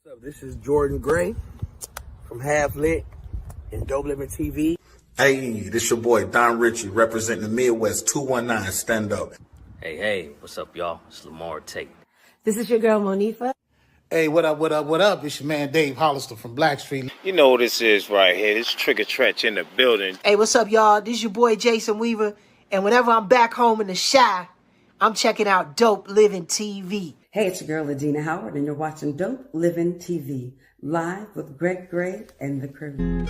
What's up? This is Jordan Gray from Half Lit and DopelivenTV. Hey, this your boy Don Ritchie representing the Midwest 219 Stand Up. Hey, what's up, y'all? It's Lamar Tate. This is your girl, Monifa. Hey, what up? It's your man, Dave Hollister from Blackstreet. You know what this is right here. This Trigger Tretch in the building. Hey, what's up, y'all? This is your boy, Jason Weaver. And whenever I'm back home in the Chi, I'm checking out Dope Living TV. Hey, it's your girl, Adina Howard, and you're watching Dope Living TV, live with Greg Gray and the crew.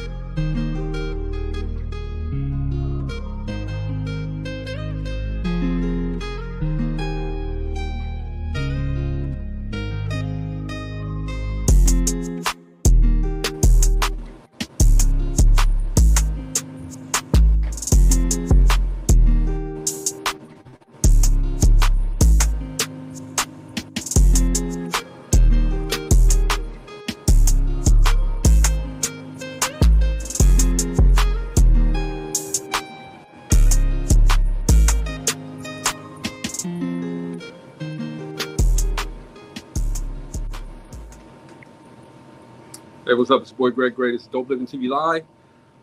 Hey, what's up? It's your boy Greg Gray. This is Dope Living TV Live.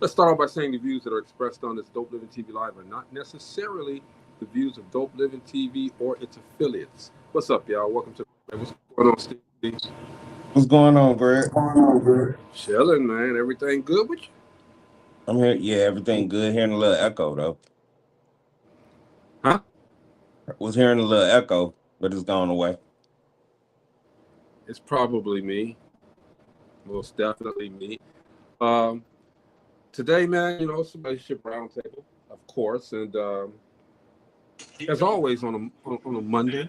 Let's start off by saying the views that are expressed on this Dope Living TV Live are not necessarily the views of Dope Living TV or its affiliates. What's up, y'all? Welcome to what's going on, Steve? What's going on, Greg? Chilling, man. Everything good with you? I'm here. Yeah, everything good. Hearing a little echo, though. Huh? Was hearing a little echo, but it's gone away. It's probably me. Most definitely me. Today, man, it's a Relationship Roundtable, of course, and as always on a Monday,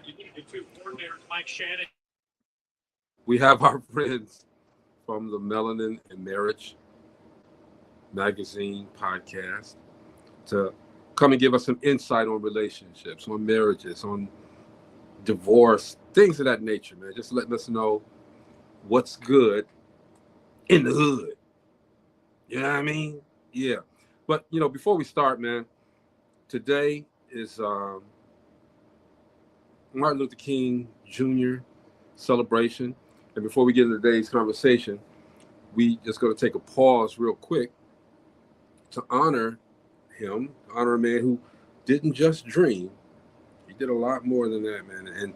we have our friends from the Melanin and Marriage magazine podcast to come and give us some insight on relationships, on marriages, on divorce, things of that nature, man. Just letting us know what's good in the hood. You know what I mean? Yeah. But, before we start, man, today is Martin Luther King Jr. celebration. And before we get into today's conversation, we just going to take a pause real quick to honor him, honor a man who didn't just dream. He did a lot more than that, man. And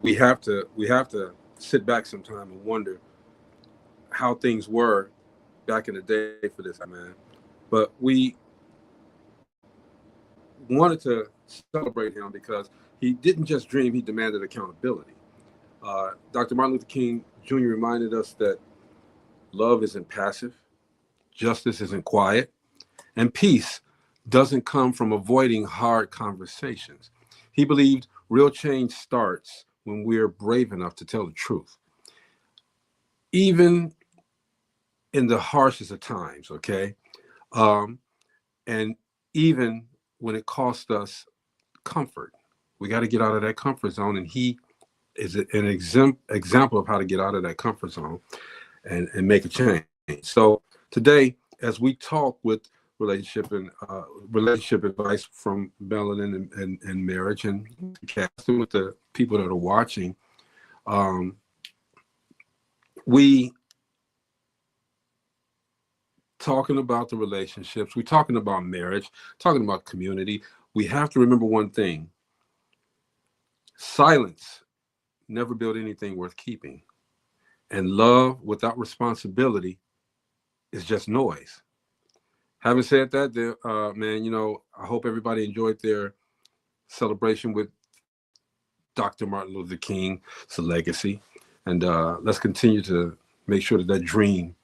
we have to sit back sometime and wonder how things were back in the day for this man. But we wanted to celebrate him because he didn't just dream, he demanded accountability. Dr. Martin Luther King Jr. reminded us that love isn't passive, justice isn't quiet, and peace doesn't come from avoiding hard conversations. He believed real change starts when we're brave enough to tell the truth. Even in the harshest of times, okay? And even when it cost us comfort, we got to get out of that comfort zone. And he is an example of how to get out of that comfort zone and make a change. So today, as we talk with relationship advice from Melanin and Marriage and casting with the people that are watching, we talking about the relationships, we're talking about marriage, talking about community. We have to remember one thing. Silence never built anything worth keeping. And love without responsibility is just noise. Having said that, man, I hope everybody enjoyed their celebration with Dr. Martin Luther King, it's a legacy. And let's continue to make sure that dream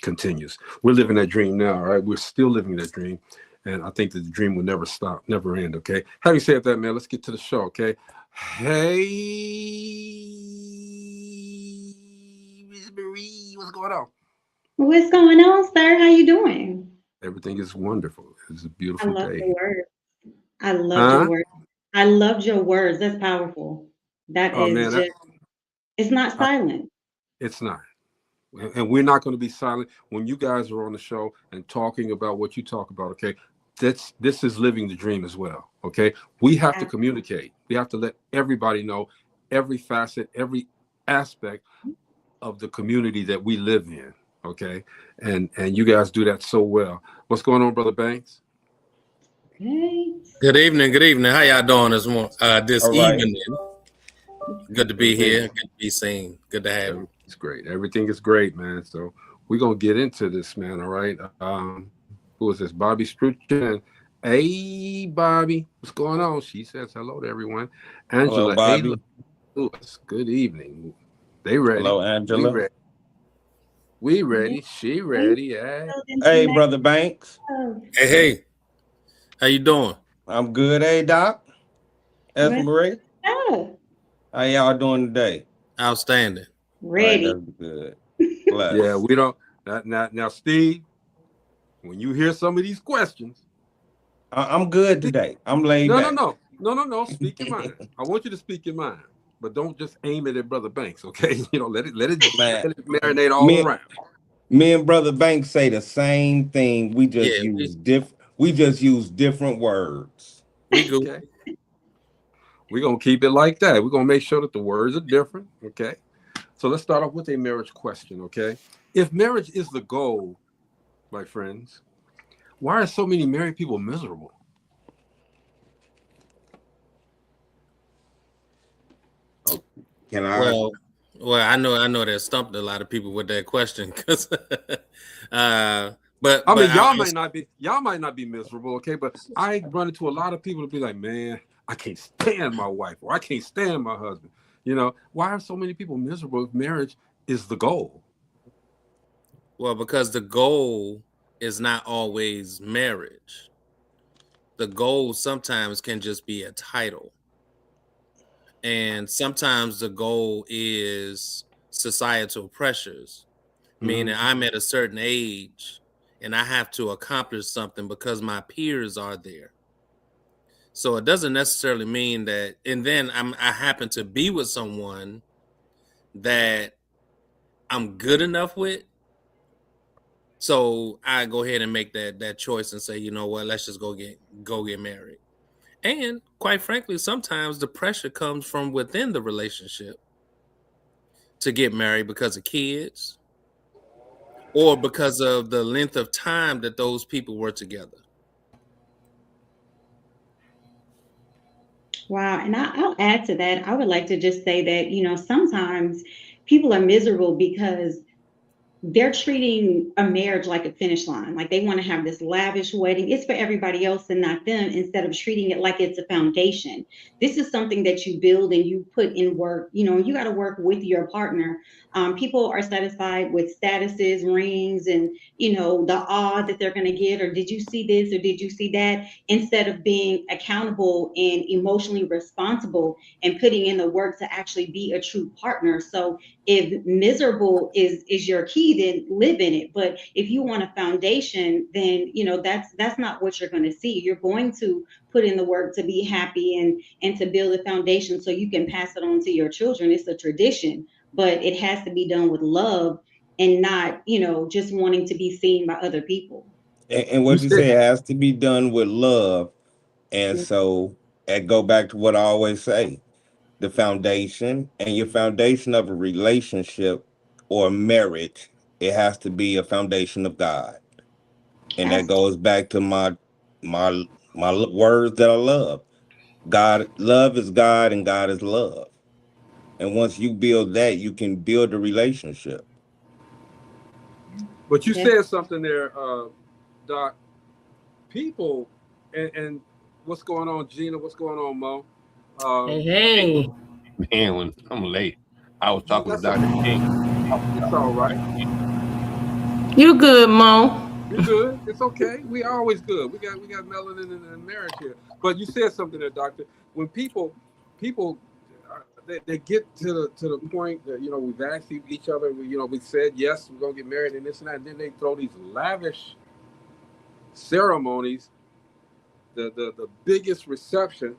continues. We're living that dream now, all right? We're still living that dream. And I think that the dream will never stop, never end, okay? Having said that, man, let's get to the show, okay? Hey, Miss Marie, what's going on? What's going on, sir? How you doing? Everything is wonderful. It's a beautiful day. I love your words. I loved your words. I loved your words. That's powerful. That is man, just, it's not silent. It's not. And we're not going to be silent when you guys are on the show and talking about what you talk about, okay? This is living the dream as well, okay? We have to communicate. We have to let everybody know every facet, every aspect of the community that we live in. Okay, and you guys do that so well. What's going on, Brother Banks? Good evening. Good evening. How y'all doing this All right. evening? Good to be here. Good to be seen. Good to have you. It's great. Everything is great, man. So we're gonna get into this, man. All right. Who is this? Bobby Struchin. Hey, Bobby, what's going on? She says hello to everyone. Angela, Hello, Bobby. Lewis. Good evening. They ready? Hello, Angela. We ready. We ready. She ready. Yeah. Hey, Brother Banks. Hey. How you doing? I'm good. Hey, Doc. Marie. Oh. How y'all doing today? Outstanding. Ready. Right, that's good. Yeah, we don't. Now, Steve, when you hear some of these questions, I'm good today. I'm laid back. No. Speak your mind. I want you to speak your mind, but don't just aim it at Brother Banks. Okay, let it marinate all around. Me and Brother Banks say the same thing. We just use different words. Okay. We're gonna keep it like that. We're gonna make sure that the words are different. Okay. So let's start off with a marriage question. Okay. If marriage is the goal, my friends, why are so many married people miserable? Oh, can I? Well, I know that stumped a lot of people with that question because, but y'all might not be miserable, okay? But I run into a lot of people to be like, man, I can't stand my wife or I can't stand my husband. Why are so many people miserable if marriage is the goal? Well, because the goal is not always marriage. The goal sometimes can just be a title. And sometimes the goal is societal pressures, meaning I'm at a certain age and I have to accomplish something because my peers are there. So it doesn't necessarily mean that, and then I happen to be with someone that I'm good enough with. So I go ahead and make that choice and say, you know what, let's just go get married. And quite frankly, sometimes the pressure comes from within the relationship to get married because of kids or because of the length of time that those people were together. Wow. And I'll add to that. I would like to just say that, sometimes people are miserable because they're treating a marriage like a finish line. Like they want to have this lavish wedding. It's for everybody else and not them, instead of treating it like it's a foundation. This is something that you build and you put in work. You got to work with your partner. People are satisfied with statuses, rings, and, the awe that they're going to get, or did you see this or did you see that, instead of being accountable and emotionally responsible and putting in the work to actually be a true partner. So if miserable is your key, then live in it. But if you want a foundation, then that's not what you're going to see. You're going to put in the work to be happy and to build a foundation so you can pass it on to your children. It's a tradition, but it has to be done with love and not just wanting to be seen by other people. And what you say, it has to be done with love. And so I go back to what I always say. The foundation and your foundation of a relationship or marriage, it has to be a foundation of God. And that goes back to my words that I love. Love is God and God is love. And once you build that, you can build a relationship. But you said something there, Doc. People, and what's going on, Gina? What's going on, Mo? Hey. Man, when I'm late, I was talking to Dr. King. It's all right. You good, Mo? You good? It's okay. We always good. We got melanin in marriage here. But you said something there, Doctor. When people they get to the point that we've asked each other. We said yes, we're gonna get married and this and that. And then they throw these lavish ceremonies, the biggest reception,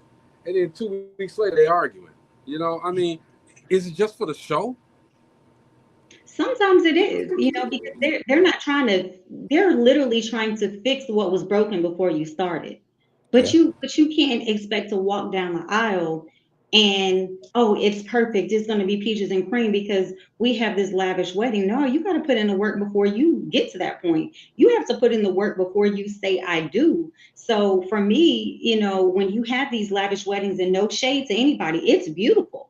and then 2 weeks later they arguing. Is it just for the show? Sometimes it is, because they're literally trying to fix what was broken before you started. But you can't expect to walk down the aisle and oh, it's perfect, it's going to be peaches and cream because we have this lavish wedding. No, you got to put in the work before you get to that point. You have to put in the work before you say I do. So for me, when you have these lavish weddings, and no shade to anybody, it's beautiful.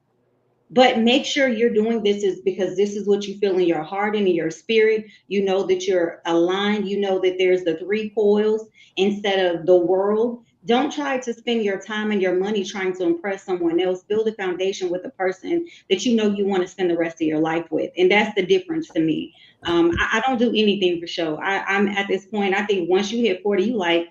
But make sure you're doing this is because this is what you feel in your heart and in your spirit. You know that you're aligned. You know that there's the three coils instead of the world. Don't try to spend your time and your money trying to impress someone else. Build a foundation with a person that you know you want to spend the rest of your life with. And that's the difference to me. I don't do anything for show. I'm at this point, I think once you hit 40, you like,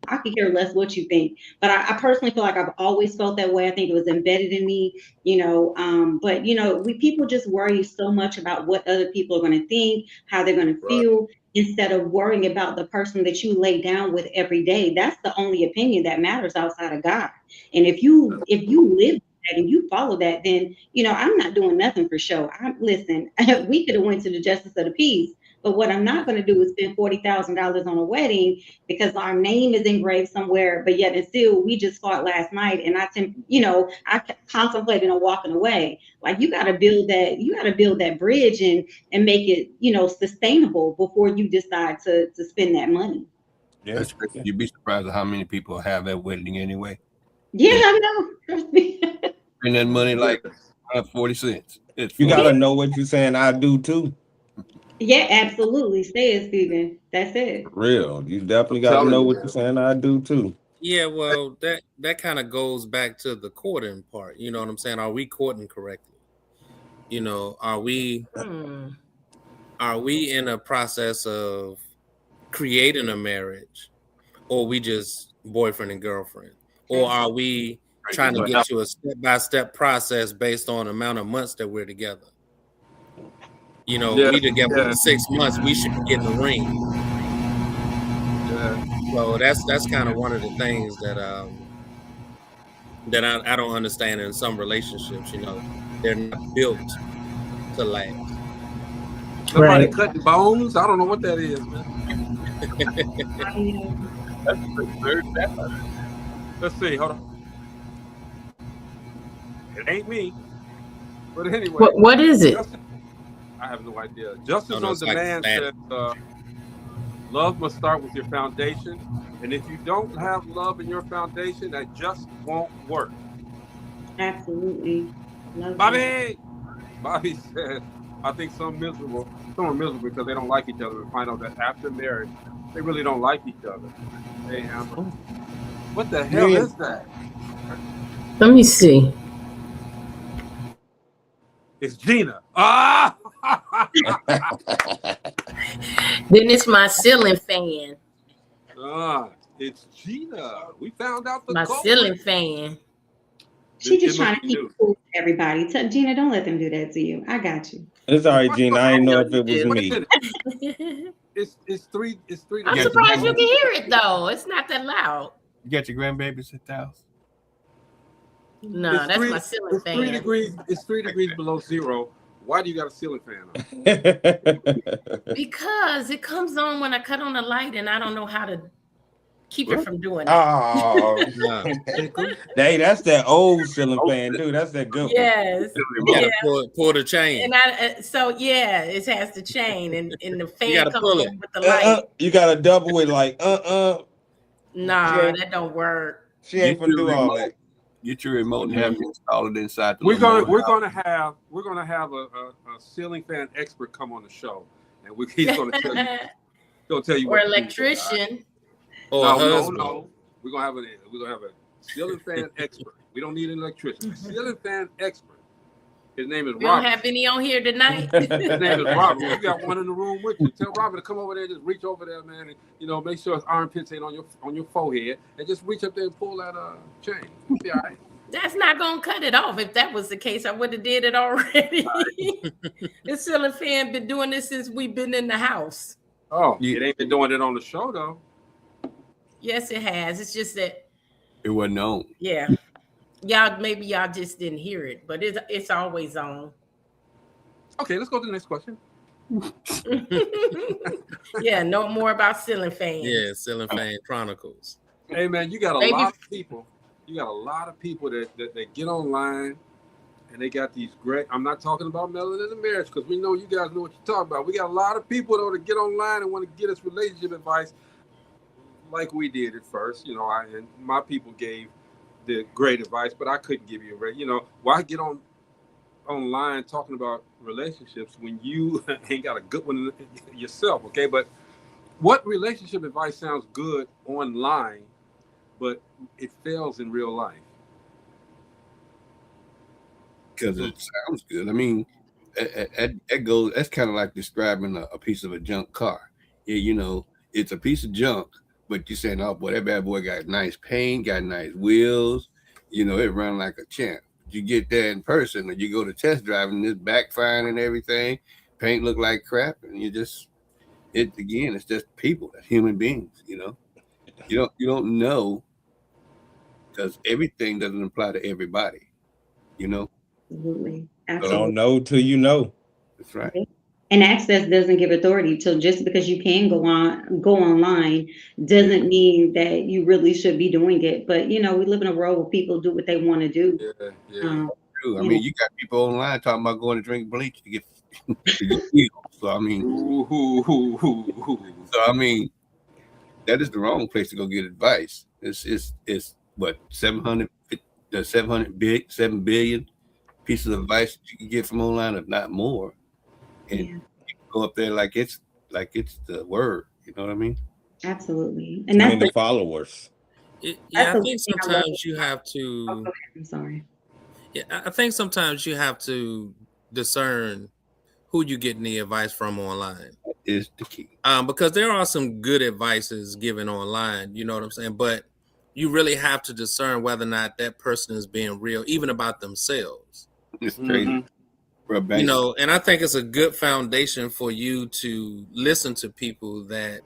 I could care less what you think. But I personally feel like I've always felt that way. I think it was embedded in me, but we people just worry so much about what other people are going to think, how they're going to feel, instead of worrying about the person that you lay down with every day. That's the only opinion that matters outside of God. And if you live that and you follow that, then I'm not doing nothing for show. Listen, we could have went to the justice of the peace, but what I'm not going to do is spend $40,000 on a wedding because our name is engraved somewhere, but yet and still we just fought last night and I contemplated on walking away. Like you got to build that bridge and make it, sustainable before you decide to spend that money. Yeah, you'd be surprised at how many people have that wedding anyway. Yeah, I know. Trust me. And that money like 40 cents. You got to know what you're saying I do too. Yeah, absolutely. Say it, Stephen. That's it. Real. You definitely got to know what you're saying I do too. Yeah, well, that kind of goes back to the courting part. You know what I'm saying? Are we courting correctly? Are we in a process of creating a marriage, or we just boyfriend and girlfriend? Or are we trying to get to a step-by-step process based on the amount of months that we're together? We together for 6 months, we should be getting a ring. So that's kind of one of the things that I don't understand in some relationships. They're not built to last. Somebody cutting bones? I don't know what that is, man. Let's see. Hold on. It ain't me. But anyway. What is it? I have no idea. Justice on Demand says love must start with your foundation. And if you don't have love in your foundation, that just won't work. Absolutely. Bobby said, I think some are miserable because they don't like each other and find out that after marriage, they really don't like each other. Hey, Amber. What the hell is that? Let me see. It's Gina. Ah! Then it's my ceiling fan. It's Gina. We found out the my culprit. ceiling fan. She's just trying to keep it cool with everybody. Gina, don't let them do that to you. I got you. It's all right, Gina. I didn't know if it was me. It's three. I'm surprised you can hear it though. It's not that loud. You got your grandbabies at the house? No, that's my ceiling fan. 3 degrees. It's 3 degrees below zero. Why do you got a ceiling fan on? Because it comes on when I cut on the light, and I don't know how to keep it from doing it. Oh, hey, that's that old ceiling fan, dude. That's that good one. Yes. Pull the chain. And so it has the chain, and the fan comes on with the light. You gotta double it like Nah, that don't work. She ain't gonna do all that. Get your remote and have it installed inside. We're gonna have a ceiling fan expert come on the show, and he's gonna tell you. Or electrician. No. We're gonna have a ceiling fan expert. We don't need an electrician. Ceiling fan expert. His name is Robert. We don't have any on here tonight. His name is Robert. You got one in the room with you. Tell Robert to come over there, just reach over there, man, and make sure his armpits ain't on your forehead, and just reach up there and pull that chain. You'll be all right. That's not gonna cut it off. If that was the case, I would have did it already. The ceiling fan been doing this since we've been in the house. Oh, it ain't been doing it on the show though. Yes, it has. It's just that it wasn't on. Yeah. Maybe y'all just didn't hear it, but it's always on. Okay, let's go to the next question. Yeah, know more about ceiling fans. Yeah, ceiling fan chronicles. Hey man, you got a lot of people You got a lot of people that get online and they got these great. I'm not talking about melanin in the marriage because we know you guys know what you're talking about. We got a lot of people though that get online and want to get us relationship advice, like we did at first. You know, and my people gave the great advice, but I couldn't give you a. You know, why get online talking about relationships when you ain't got a good one yourself? Okay, but what relationship advice sounds good online, but it fails in real life? Because it sounds good. I mean, that goes. That's kind of like describing a piece of a junk car. Yeah, you know, it's a piece of junk, but you're saying, "Oh boy, that bad boy got nice paint, got nice wheels. You know, it run like a champ." You get there in person, or you go to test driving, it's backfiring and everything. Paint look like crap, and you just it's just people, that's human beings. You know, you don't know because everything doesn't apply to everybody. You know. Absolutely. You Absolutely. don't know till you know. That's right. And access doesn't give authority. So just because you can go online doesn't mean that you really should be doing it. But you know, we live in a world where people do what they want to do. True. I mean, you got people online talking about going to drink bleach to get healed. So I mean, that is the wrong place to go get advice. It's what 7 billion pieces of advice that you can get from online, if not more. And you go up there like it's the word. You know what I mean? Absolutely. And that's the followers. Yeah, I think sometimes you have to. I'm sorry. Yeah, I think sometimes you have to discern who you getting the advice from online. That is the key. Because there are some good advices given online. You know what I'm saying? But you really have to discern whether or not that person is being real, even about themselves. It's crazy. You know, and I think it's a good foundation for you to listen to people that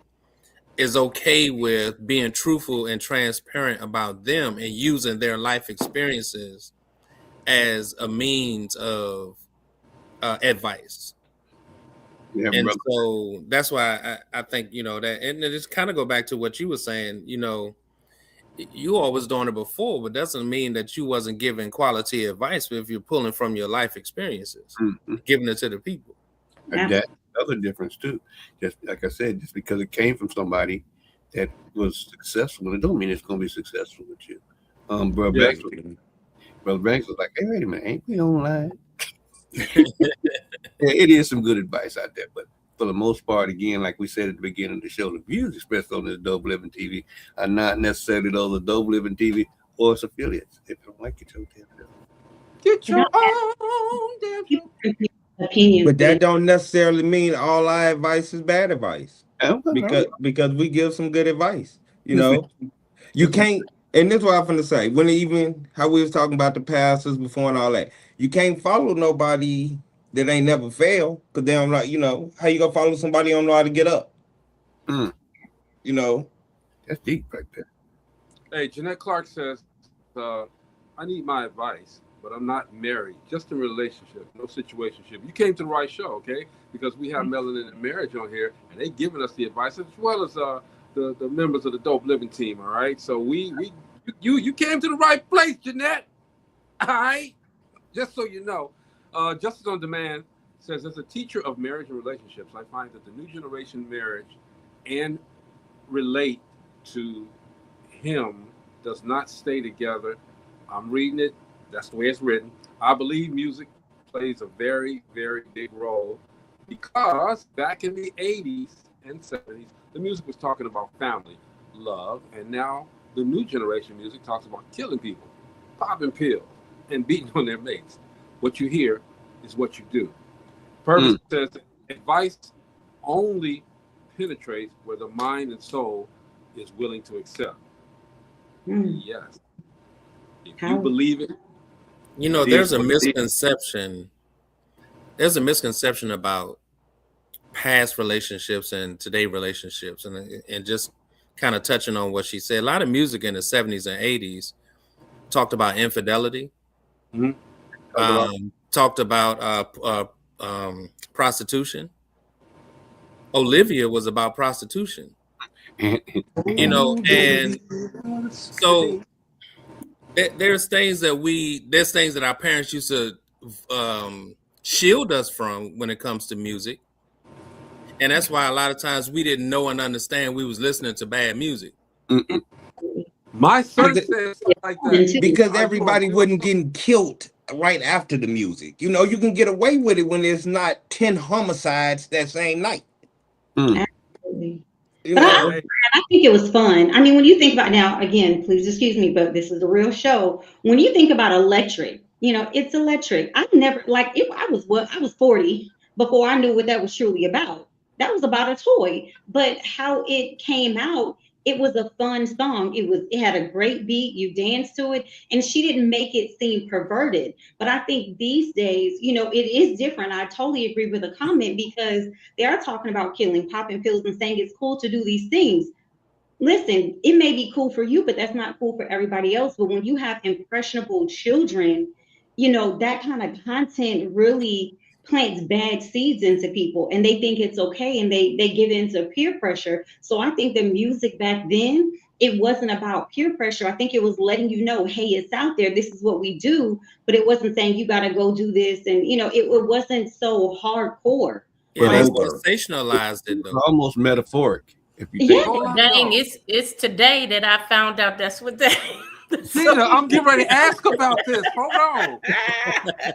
is okay with being truthful and transparent about them and using their life experiences as a means of advice. And so that's why I think, you know, that, and it just kind of go back to what you were saying, you know, you always doing it before, but doesn't mean that you wasn't giving quality advice if you're pulling from your life experiences, giving it to the people. And that's another difference too. Just like I said, just because it came from somebody that was successful, it don't mean it's going to be successful with you. Brother Banks was like, "Hey, wait a minute, ain't we online?" It is some good advice out there, but for the most part, again, like we said at the beginning of the show, the views expressed on this Dope Living TV are not necessarily those of Dope Living TV or its affiliates. If you don't like it, get your own damn opinion. But that don't necessarily mean all our advice is bad advice. Because we give some good advice. You know, you can't. And this is what I'm gonna say. When even how we was talking about the pastors before and all that, you can't follow nobody that ain't never failed, because they don't like, you know, how you gonna follow somebody who don't know how to get up? You know, that's deep right there. Hey, Jeanette Clark says, I need my advice, but I'm not married, just in a relationship, no situationship. You came to the right show, okay? Because we have Melanin and Marriage on here, and they giving us the advice, as well as the members of the Dope Living team, all right? So you came to the right place, Jeanette, all right? Just so you know. Justice on Demand says, as a teacher of marriage and relationships, I find that the new generation marriage and relate to him does not stay together. I'm reading it. That's the way it's written. I believe music plays a very, very big role, because back in the 80s and 70s, the music was talking about family, love, and now the new generation music talks about killing people, popping pills, and beating on their mates. What you hear is what you do. Purpose says advice only penetrates where the mind and soul is willing to accept. Yes. If you believe it. You know, there's a misconception. There's a misconception about past relationships and today relationships, and just kind of touching on what she said. A lot of music in the 70s and 80s talked about infidelity. Talked about prostitution. Olivia was about prostitution. You know, and so there's things that our parents used to shield us from when it comes to music, and that's why a lot of times we didn't know and understand we was listening to bad music. My son said something like that because everybody wasn't getting killed right after the music. You know, you can get away with it when there's not 10 homicides that same night. Absolutely. You But know, I think it was fun. I mean, when you think about now, again, please excuse me, but this is a real show. When you think about electric, it's electric. I never I was 40 before I knew what that was truly about. That was about a toy. But how it came out, it was a fun song. It had a great beat, you danced to it, and she didn't make it seem perverted. But I think these days, it is different. I totally agree with the comment because they are talking about killing, popping pills, and saying it's cool to do these things. Listen, it may be cool for you, but that's not cool for everybody else. But when you have impressionable children, that kind of content really plants bad seeds into people and they think it's okay and they give into peer pressure. So I think the music back then, it wasn't about peer pressure. I think it was letting you know, hey, it's out there. This is what we do. But it wasn't saying you got to go do this. And, it wasn't so hardcore. Yeah, they Over. sensationalized it though. Almost metaphoric. If you Yeah. think Dang, it's today that I found out that's what they. Gina, I'm getting ready to ask about this. Hold on.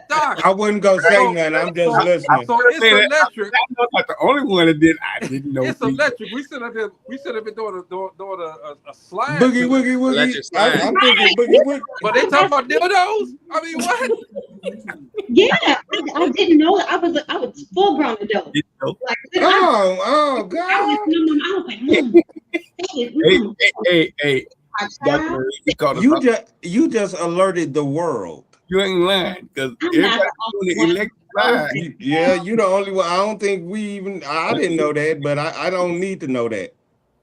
Doc, I wouldn't go say nothing. I'm just listening. so it's electric. I'm not the only one that did. I didn't know. It's electric. We should have been doing a slide. Boogie woogie woogie. Electric slide. I'm thinking boogie woogie. But they talking about dildos? I mean, what? Yeah, I didn't know. I was full grown adult. Like, Oh God. I was like, Hey, Dr. You just alerted the world. You ain't lying because I'm not everybody doing the electric slide. Yeah, you the only one. I don't think I didn't know that, but I don't need to know that.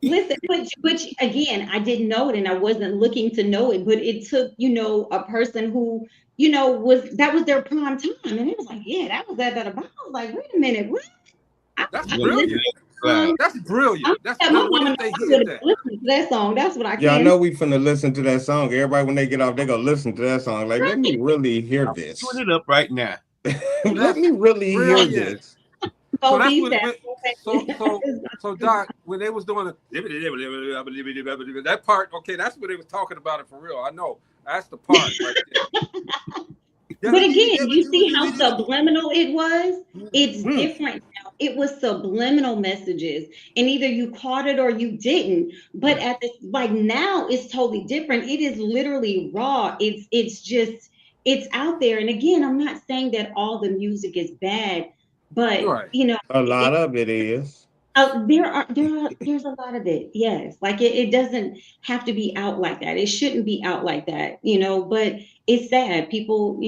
Listen, which again, I didn't know it and I wasn't looking to know it, but it took, a person who, that was their prime time. And it was like, yeah, that was that about. I was like, wait a minute, what? That's brilliant. That's brilliant. That's my when mama they hit that. listen to that song. That's what I Yeah, I can. know we finna listen to that song. Everybody, when they get off, they gonna listen to that song. Like, let me really hear this. Put it up right now. Let me really hear this. So that's what so Doc, when they was doing that part, okay, that's what they was talking about it for real. I know. That's the part right there. But again, you see how subliminal it was? It's different now. It was subliminal messages, and either you caught it or you didn't. But now it's totally different. It is literally raw. It's out there. And again, I'm not saying that all the music is bad, but a lot of it is. There's a lot of it. Yes. Like it doesn't have to be out like that. It shouldn't be out like that, but it's sad. People,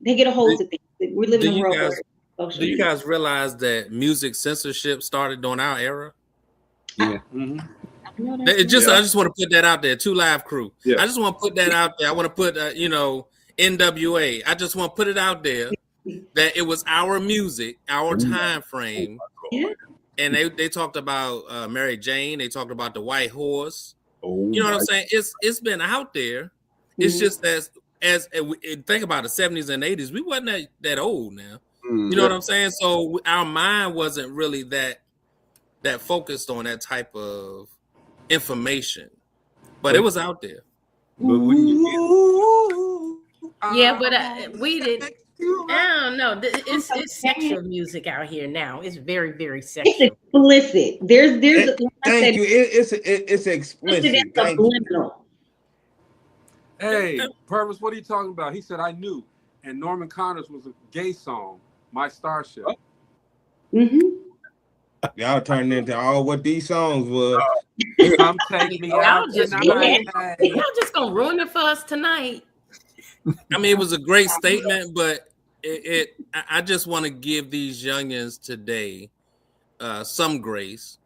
they get a hold of things. We live in a world where do you guys realize that music censorship started during our era? Yeah. I just want to put that out there. 2 Live Crew. Yeah. I just want to put that out there. I want to put NWA. I just want to put it out there that it was our music, our time frame. Yeah. And they talked about Mary Jane. They talked about the White Horse. You know what I'm saying? It's been out there. It's just as think about the 70s and 80s, we wasn't that old now. You know what I'm saying? So our mind wasn't really that focused on that type of information, but it was out there. Yeah, but we didn't. I don't know. It's sexual music out here now. It's very, very sexual. It's explicit. There's. Thank you. It's explicit. Thank you. Hey, Purvis, what are you talking about? He said, I knew. And Norman Connors was a gay song, My Starship. Y'all turned into all what these songs was. Come take me out tonight. Y'all just gonna ruin it for us tonight. I mean, it was a great statement, but I just want to give these youngins today some grace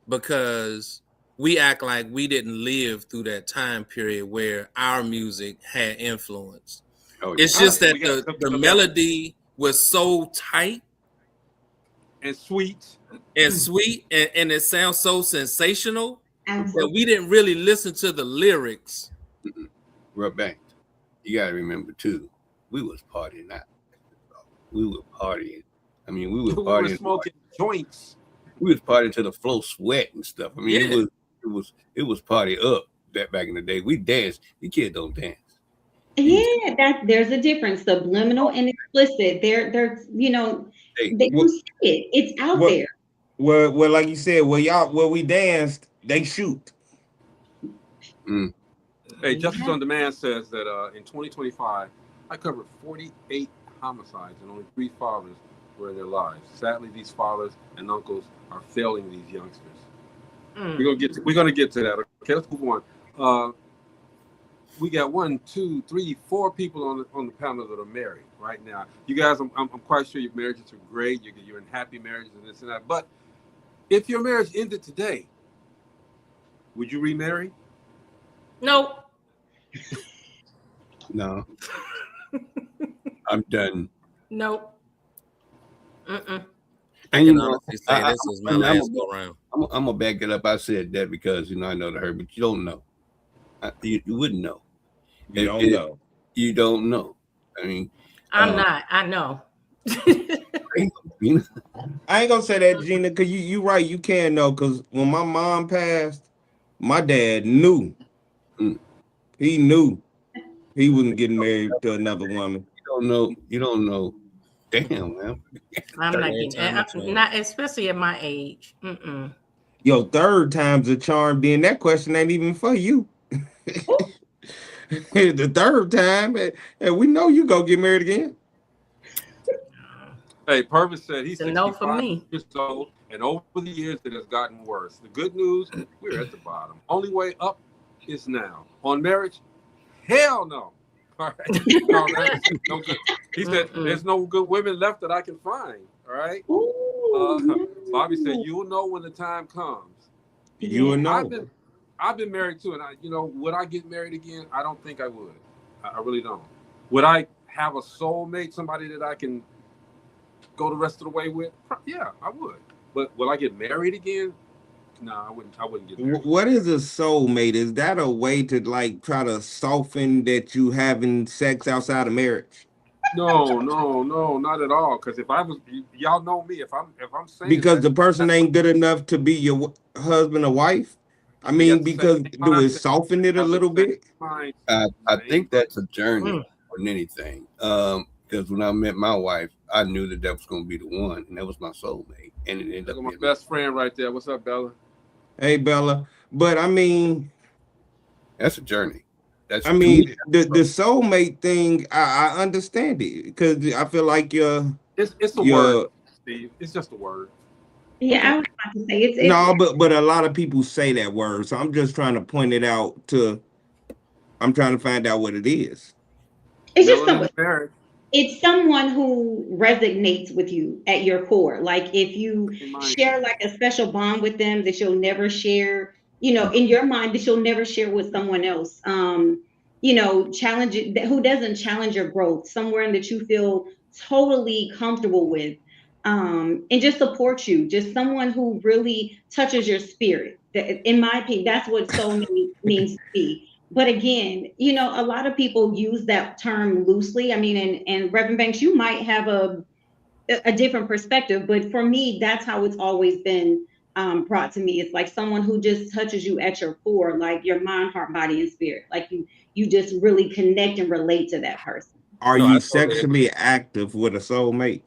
because we act like we didn't live through that time period where our music had influence. It's just that the melody was so tight and sweet and it sounds so sensational that we didn't really listen to the lyrics. Rub bang. you got to remember too, we was partying out. We were partying. I mean, we were We partying. were smoking joints. We was partying to the flow sweat and stuff. I mean, Yeah. it was party up that back in the day. We danced. You kids don't dance. Yeah, there's a difference. Subliminal and explicit. They're Hey, they don't say it. It's out there. Well, like you said, where we danced, they shoot. Hey, Justice on Demand says that in 2025, I covered 48 homicides and only 3 fathers were in their lives. Sadly, these fathers and uncles are failing these youngsters. We're gonna get to that. Okay, let's move on. We got 1, 2, 3, 4 people on the panel that are married right now. You guys, I'm quite sure your marriages are great. You're in happy marriages and this and that. But if your marriage ended today, would you remarry? Nope. No. I'm done. Nope. And I can honestly say this is my last go round. I'm gonna back it up. I said that because I know the hurt, but you don't know. You wouldn't know. You don't know. You don't know. I mean, I'm not. I know. I ain't gonna say that, Gina, because you right. You can't know, because when my mom passed, my dad knew. He knew he wasn't getting married to another woman. You don't know. Damn, man. I'm not getting not especially at my age. Mm-mm. Yo, 3rd time's a charm. Then that question ain't even for you. The 3rd time, and we know you go get married again. Hey, Purvis said he's no for 65 me. years old, and over the years it has gotten worse. The good news, we're at the bottom. Only way up is now. On marriage, hell no. All right. No, no good. He said there's no good women left that I can find. All right. Bobby said you'll know when the time comes. You will know. I've been married too, and would I get married again? I don't think I would. I really don't. Would I have a soulmate, somebody that I can go the rest of the way with? Yeah, I would. But will I get married again? No, I wouldn't get married. What is a soulmate? Is that a way to like try to soften that you having sex outside of marriage? No, not at all. Because if I was, y'all know me. If I'm saying because the person ain't good enough to be your husband or wife. I mean, because do it soften it a little bit? I think that's a journey more than anything. Because when I met my wife, I knew that was going to be the one, and that was my soulmate. And it ended up my best friend right there. What's up, Bella? Hey, Bella. But I mean, that's a journey. The soulmate thing, I understand it because I feel like it's a word, Steve. It's just a word. Yeah, I was about to say it's no, but a lot of people say that word, so I'm just trying to point it out. I'm trying to find out what it is. It's just it's someone who resonates with you at your core. Like if you share like a special bond with them that you'll never share, in your mind that you'll never share with someone else. Challenge who doesn't challenge your growth, someone that you feel totally comfortable with. And just support you, just someone who really touches your spirit. In my opinion, that's what soulmate means to be. But again, a lot of people use that term loosely. I mean, and Reverend Banks, you might have a different perspective, but for me, that's how it's always been brought to me. It's like someone who just touches you at your core, like your mind, heart, body, and spirit. Like you just really connect and relate to that person. Are you sexually active with a soulmate?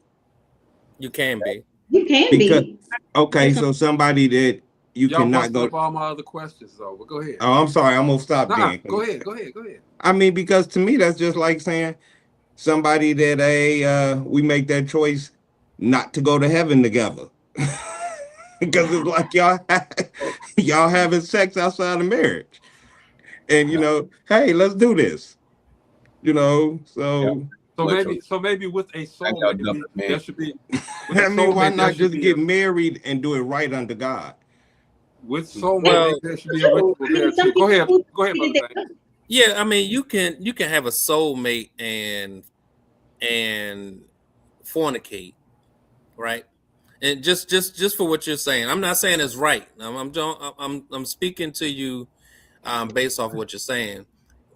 You can be. You can be. Okay, so somebody that you cannot go. Up all my other questions though, but go ahead. Oh, I'm sorry. I'm gonna stop then. Go ahead. I mean, because to me, that's just like saying somebody that we make that choice not to go to heaven together. Because it's like y'all having sex outside of marriage. And hey, let's do this. So maybe with a soulmate, there should be. I mean, why not just get married and do it right under God? With soulmate, there should be a ritual there too. Go ahead, brother. Yeah, I mean, you can have a soulmate and fornicate, right? And just for what you're saying, I'm not saying it's right. I'm speaking to you based off what you're saying.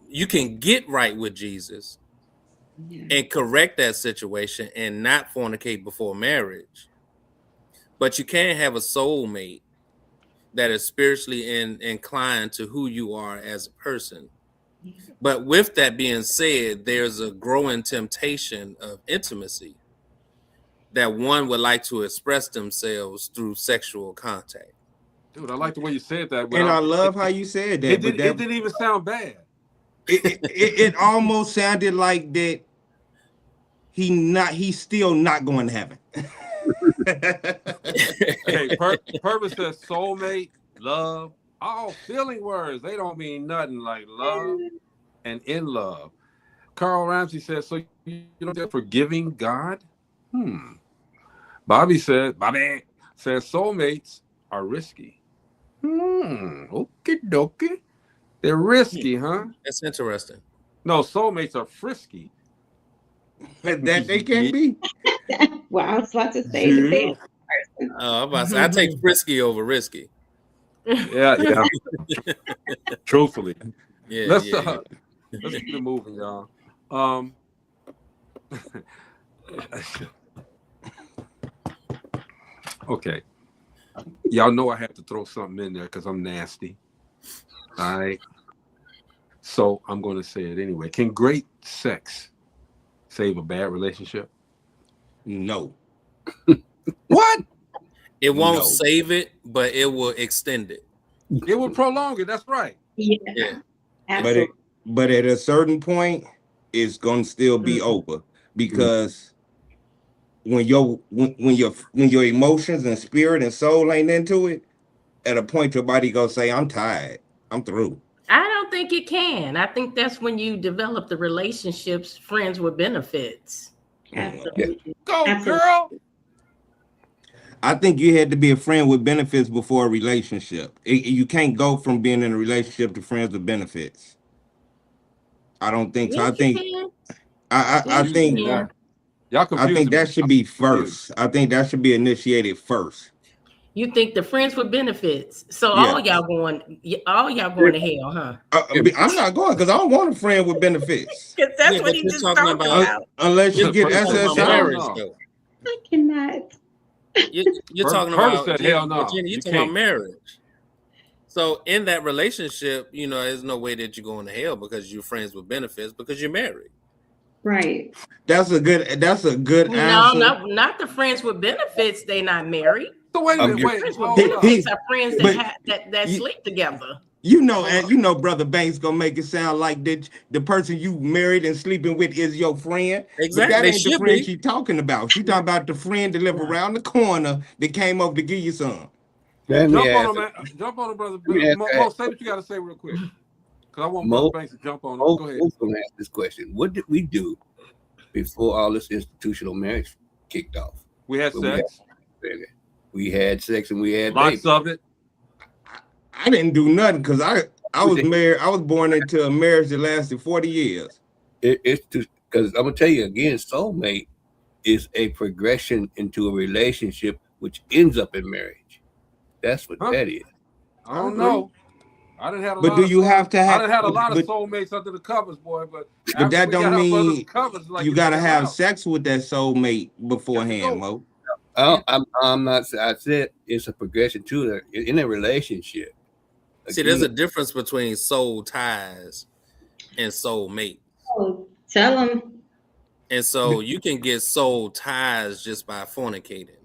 you can get right with Jesus and correct that situation and not fornicate before marriage. But you can't have a soulmate that is spiritually inclined to who you are as a person. But with that being said, there's a growing temptation of intimacy that one would like to express themselves through sexual contact. Dude, I like the way you said that. And I love how you said that. It didn't even sound bad. It almost sounded like that he's still not going to heaven. Okay, Purpose says soulmate, love, all feeling words. They don't mean nothing like love and in love. Carl Ramsey says, so you know they're forgiving God? Bobby says soulmates are risky. Okie dokie. They're risky, huh? That's interesting. No, soulmates are frisky. That they can be. Wow, I was about to say the same. I'm about to say, I take frisky over risky. Yeah. Truthfully. Yeah. Let's keep it moving, y'all. Okay. Y'all know I have to throw something in there because I'm nasty. All right. So I'm going to say it anyway. Can great sex save a bad relationship? No. What? It won't save it, but it will extend it. It will prolong it. That's right. Yeah. Absolutely. But at a certain point, it's going to still be over because when your emotions and spirit and soul ain't into it, at a point your body gonna say, I'm tired. I'm through. I don't think it can. I think that's when you develop the relationships, friends with benefits. Absolutely. Go, girl. I think you had to be a friend with benefits before a relationship. You can't go from being in a relationship to friends with benefits. I don't think so. I think that should be first. I think that should be initiated first. You think the friends with benefits? So all y'all going to hell, huh? I'm not going because I don't want a friend with benefits. Because that's what he just talking about. Unless you get SSI. I cannot. You're talking about hell no. Virginia, you're talking about marriage. So in that relationship, there's no way that you're going to hell because you're friends with benefits because you're married. Right. That's a good answer. No, not the friends with benefits. They not married. So wait a minute. Friends with benefits are friends that sleep together. And Brother Banks gonna make it sound like that the person you married and sleeping with is your friend. Exactly. But that ain't the friend she's talking about. She talking about the friend that live around the corner that came over to give you some. Jump on him, Brother. Mo, say what you got to say real quick. Because I want Brother Banks to jump on him. Go ahead. I'm going to ask this question. What did we do before all this institutional marriage kicked off? We had sex. We had sex and we had lots of it. I didn't do nothing because I was married. I was born into a marriage that lasted 40 years. It's because I'm gonna tell you again, soulmate is a progression into a relationship which ends up in marriage. That's what that is. I don't know. I didn't have a but lot do of you have to have? I didn't have a lot of soulmates under the covers, boy. But that don't mean like you gotta have sex with that soulmate beforehand, Mo. I'm not. I said it's a progression to in a relationship. See, there's a difference between soul ties and soul mate. Oh, tell them. And so you can get soul ties just by fornicating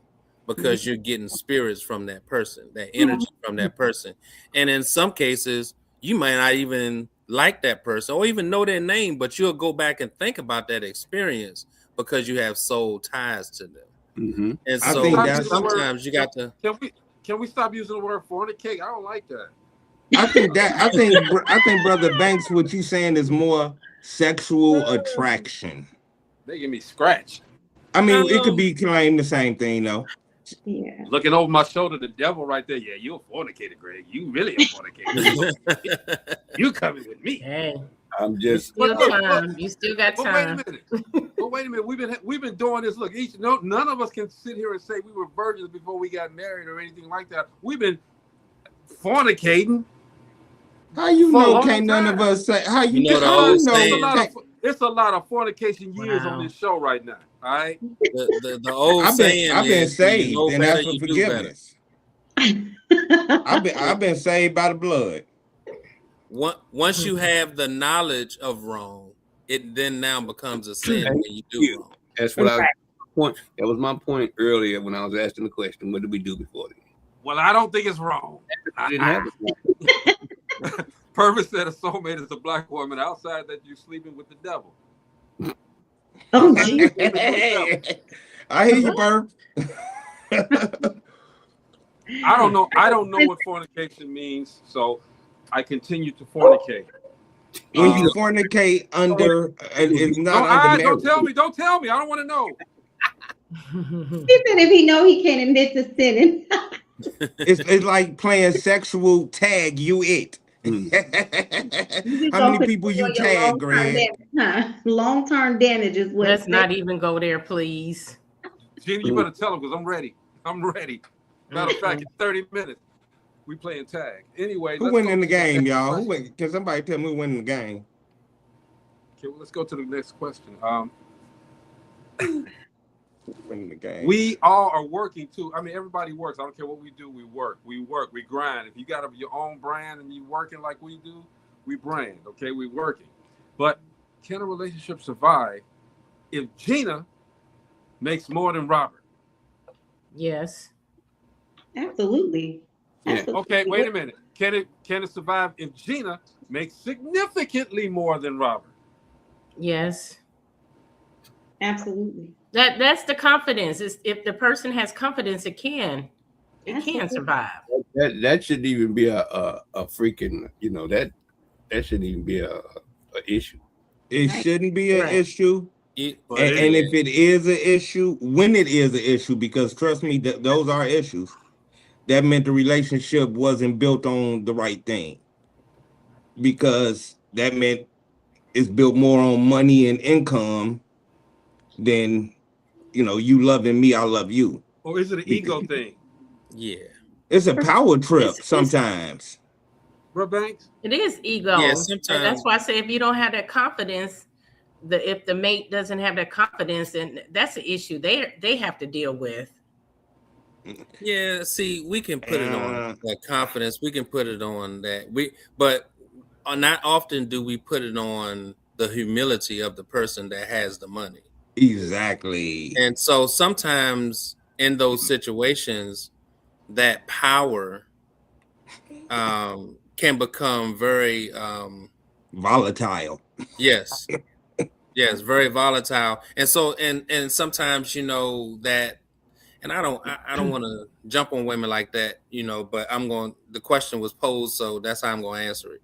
because you're getting spirits from that person, that energy from that person. And in some cases, you might not even like that person or even know their name, but you'll go back and think about that experience because you have soul ties to them. Mm-hmm. And so sometimes you got to. Can we stop using the word fornicate? I don't like that. I think Brother Banks, what you saying is more sexual attraction. They give me scratch. I mean, it could be claimed the same thing though. Yeah. Looking over my shoulder, the devil right there. Yeah, you're a fornicator, Greg. You really a fornicator. You coming with me? Hey, I'm just. You still got time. But wait a minute. We've been doing this. Look, none of us can sit here and say we were virgins before we got married or anything like that. We've been fornicating How you For a know long can't none of time. us say how you You know the how old you know saying. It's a lot of fornication years on Wow. this show right now. All right. The old saying I've been is, when you saved know and better, asked for you do better. forgiveness. I've been saved by the blood. Once you have the knowledge of wrong, it then now becomes a sin when you do wrong. That's what that was my point earlier when I was asking the question, what did we do before this? Well, I don't think it's wrong. Didn't happen. Purpose said a soulmate is a black woman. Outside that, you're sleeping with the devil. Oh, geez. I hear you, Burp. I don't know. I don't know what fornication means, so I continue to fornicate. When you fornicate under, it's not under marriage. Don't tell me. Don't tell me. I don't want to know. He said if he know he can't admit to sinning. It's like playing sexual tag. You it. How many people you tag, Greg? Long-term damage is what. Let's not even go there, please. Gina, you better tell him because I'm ready. I'm ready. Matter of fact, in 30 minutes, we playing tag. Anyway, who win in the game, y'all? Who win? Can somebody tell me who win the game? Okay, well, let's go to the next question. Win the game. We all are working too. I mean, everybody works. I don't care what we do. We work. We grind. If you got your own brand and you working like we do, we brand. Okay, we working. But can a relationship survive if Gina makes more than Robert? Yes. Absolutely. Yeah. Okay, wait a minute. Can it survive if Gina makes significantly more than Robert? Yes. Absolutely. That's the confidence. If the person has confidence, it can survive. That shouldn't even be a freaking, that shouldn't even be a issue. It shouldn't be an issue. And if it is an issue, when it is an issue, because trust me, those are issues. That meant the relationship wasn't built on the right thing. Because that meant it's built more on money and income than, you loving me, I love you. Or is it an ego thing? Yeah. It's a power trip sometimes. Bro Banks? It is ego. Yeah, And sometimes. that's why I say if you don't have that confidence, if the mate doesn't have that confidence, then that's the issue they have to deal with. Yeah, see, we can put it on that confidence. We can put it on that. But not often do we put it on the humility of the person that has the money. Exactly. And so sometimes in those situations, that power can become very volatile. Yes. Yes, very volatile. And so and sometimes that, and I don't want to jump on women like that, but the question was posed, so that's how I'm going to answer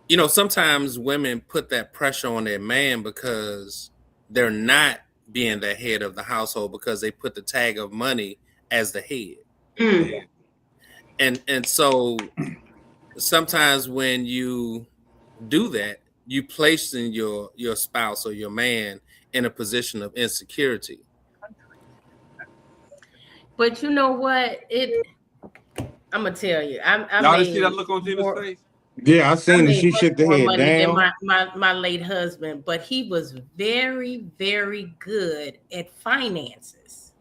it. Sometimes women put that pressure on their man because they're not being the head of the household because they put the tag of money as the head. Mm. And so sometimes when you do that, you place in your spouse or your man in a position of insecurity. But you know what? I'm gonna tell you. Y'all didn't see that look on Gina's face? Yeah, I seen it. She shook the head down. Than my late husband, but he was very, very good at finances.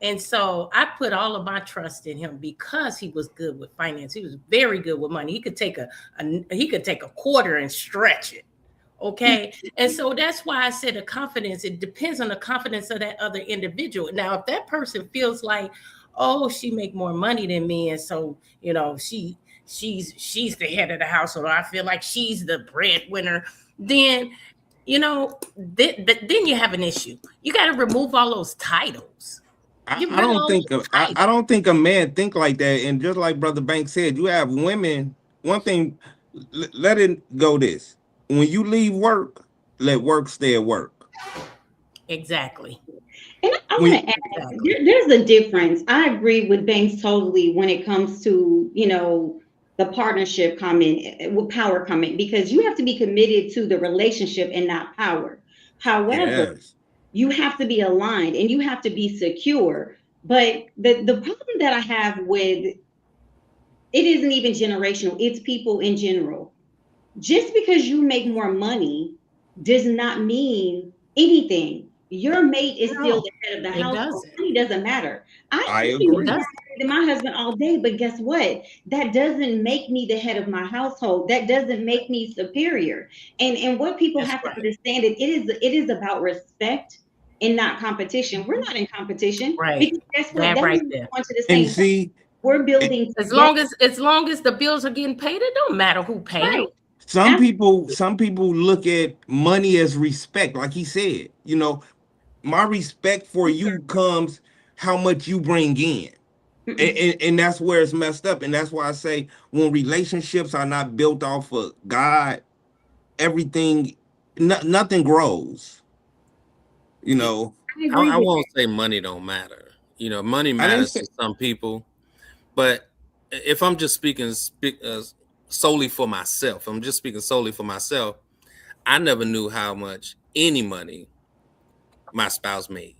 And so I put all of my trust in him because he was good with finance. He was very good with money. He could take a quarter and stretch it. Okay. And so that's why I said the confidence, it depends on the confidence of that other individual. Now, if that person feels like, oh, she make more money than me, and so she's the head of the household, or I feel like she's the breadwinner, then then you have an issue. You got to remove all those titles. I don't think a man think like that. And just like Brother Banks said, you have women. One thing, let it go this. When you leave work, let work stay at work. Exactly. And I want to add, there's a difference. I agree with Banks totally when it comes to, the partnership comment, with power comment, because you have to be committed to the relationship and not power. However, you have to be aligned and you have to be secure. But the problem that I have with it isn't even generational, it's people in general. Just because you make more money does not mean anything. Your mate is still No, the head of the it household. doesn't. Money doesn't matter. I I can be It agree. doesn't. married to my husband all day, but guess what? That doesn't make me the head of my household. That doesn't make me superior. And what people That's have to right. understand, it is about respect and not competition. We're not in competition Right. because guess what? That That right means there. we're going to the And same place. see, We're building As together. long as the bills are getting paid, it don't matter who paying Right. them. some people look at money as respect, like he said. You know, my respect for you comes how much you bring in. And that's where it's messed up. And that's why I say when relationships are not built off of God, everything, nothing grows. You know, I agree I with won't say money don't matter. You know, money I didn't matters say to some people, but if I'm just solely for myself, I'm just speaking solely for myself. I never knew how much any money my spouse made.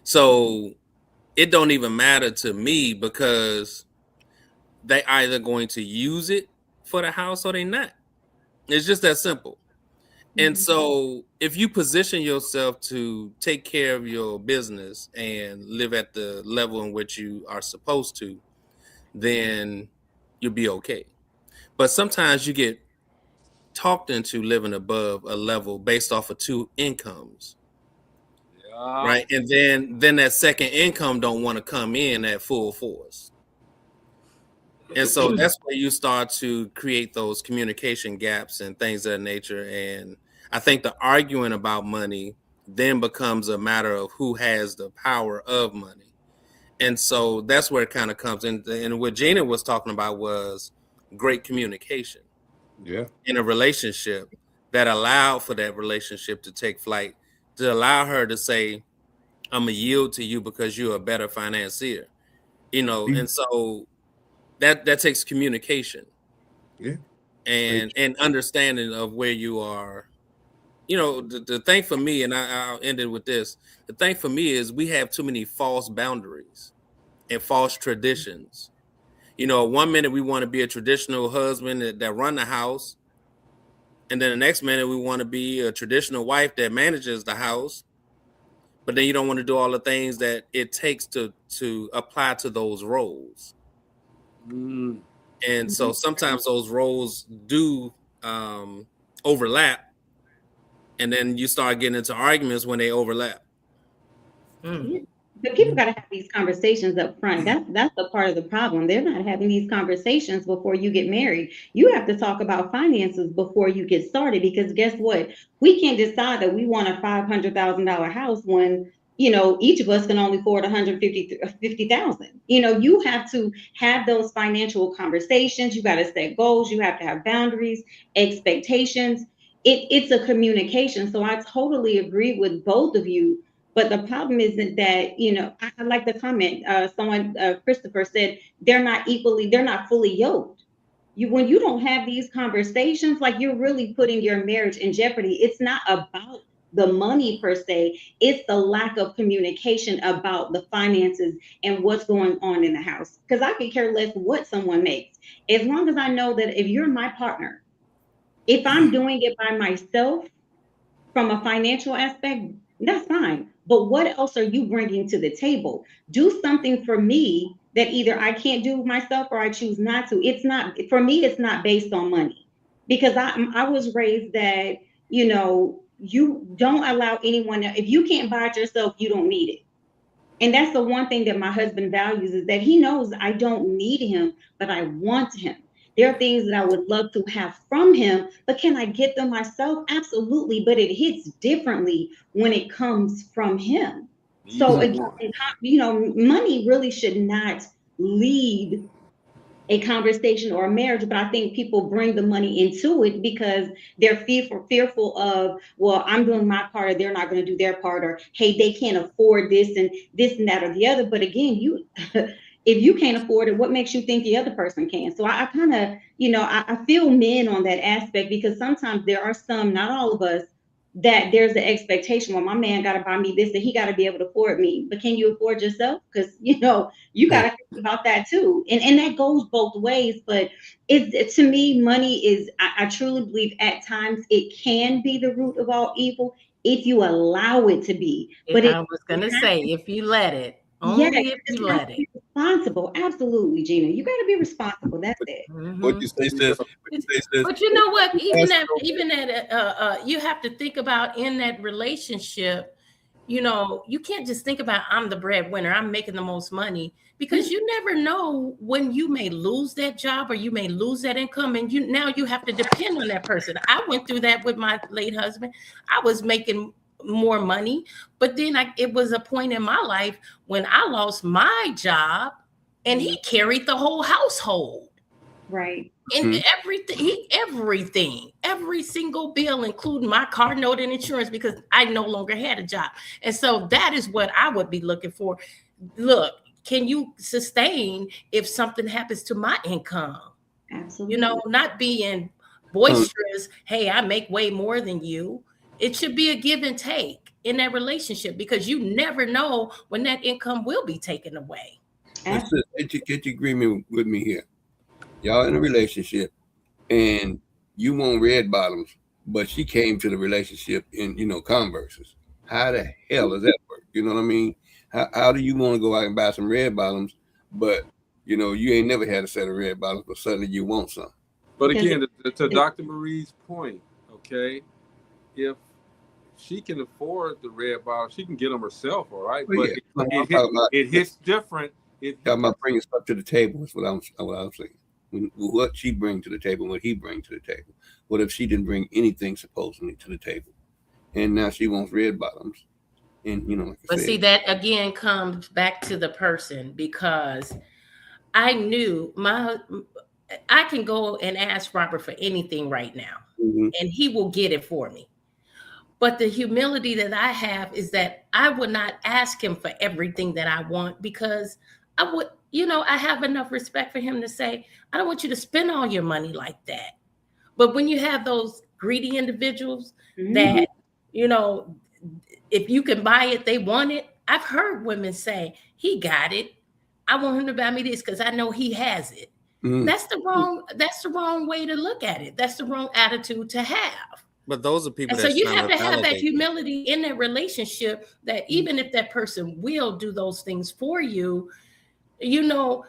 So it don't even matter to me because they either going to use it for the house or they not. It's just that simple. And so if you position yourself to take care of your business and live at the level in which you are supposed to, then you'll be okay. But sometimes you get talked into living above a level based off of two incomes. Right. And then that second income don't want to come in at full force. And so that's where you start to create those communication gaps and things of that nature. And I think the arguing about money then becomes a matter of who has the power of money. And so that's where it kind of comes in. And what Gina was talking about was great communication yeah. in a relationship that allowed for that relationship to take flight, to allow her to say, I'm going to yield to you because you're a better financier, and so that takes communication Yeah. and understanding of where you are. The thing for me, and I'll end it with this. The thing for me is we have too many false boundaries and false traditions. One minute we want to be a traditional husband that run the house, and then the next minute we want to be a traditional wife that manages the house, but then you don't want to do all the things that it takes to apply to those roles. And so sometimes those roles do overlap, and then you start getting into arguments when they overlap. Yeah. But people got to have these conversations up front. That's the part of the problem. They're not having these conversations before you get married. You have to talk about finances before you get started because guess what? We can't decide that we want a $500,000 house when each of us can only afford 150,000. You have to have those financial conversations. You got to set goals. You have to have boundaries, expectations. It's a communication. So I totally agree with both of you, but the problem isn't that, I like the comment. Christopher said, they're not fully yoked. When you don't have these conversations, like you're really putting your marriage in jeopardy. It's not about the money per se. It's the lack of communication about the finances and what's going on in the house. Because I could care less what someone makes. As long as I know that if you're my partner, if I'm doing it by myself, from a financial aspect, that's fine. But what else are you bringing to the table? Do something for me that either I can't do myself or I choose not to. It's not, for me, it's not based on money because I was raised that, you don't allow anyone, if you can't buy it yourself, you don't need it. And that's the one thing that my husband values is that he knows I don't need him, but I want him. There are things that I would love to have from him, but can I get them myself? Absolutely. But it hits differently when it comes from him. So again, money really should not lead a conversation or a marriage, but I think people bring the money into it because they're fearful of, well, I'm doing my part, or they're not going to do their part, or hey, they can't afford this and that or the other. But again, if you can't afford it, what makes you think the other person can? So I kind of, I feel men on that aspect because sometimes there are some, not all of us, that there's the expectation, well, my man got to buy me this, that he got to be able to afford me. But can you afford yourself? Because, you know, you got to think about that too. And that goes both ways. But to me, money is, I truly believe at times it can be the root of all evil if you allow it to be. But I was going to say, if you let it, yeah, only if you let it. Be responsible. Absolutely, Gina. You got to be responsible. That's it. What you say, sis? But you know what? Even that, you have to think about in that relationship. You know, you can't just think about I'm the breadwinner, I'm making the most money, because you never know when you may lose that job or you may lose that income, and now you have to depend on that person. I went through that with my late husband. I was making more money, but then it was a point in my life when I lost my job and he carried the whole household. Right. And everything, every single bill, including my car note and insurance, because I no longer had a job. And so that is what I would be looking for. Look, can you sustain if something happens to my income? Absolutely. You know, not being boisterous. Hey, I make way more than you. It should be a give and take in that relationship, because you never know when that income will be taken away. Get your agreement with me here. Y'all in a relationship and you want red bottoms, but she came to the relationship in, you know, Converses. How the hell does that work? You know what I mean? How do you want to go out and buy some red bottoms, but you know, you ain't never had a set of red bottoms, but suddenly you want some? But again, to Dr. Marie's point, okay, if she can afford the red bottoms, she can get them herself, all right? Well, but yeah. it hits different. Talking about bringing stuff to the table is what I'm saying. What she bring to the table, what he bring to the table. What if she didn't bring anything supposedly to the table, and now she wants red bottoms? And you know, like but see, that again comes back to the person, because I knew I can go and ask Robert for anything right now, and he will get it for me. But the humility that I have is that I would not ask him for everything that I want, because I would, you know, I have enough respect for him to say, I don't want you to spend all your money like that. But when you have those greedy individuals that, you know, if you can buy it, they want it. I've heard women say, he got it. I want him to buy me this because I know he has it. That's the wrong way to look at it. That's the wrong attitude to have. But those are people. And so you have to have that humility in that relationship, that even if that person will do those things for you, you know,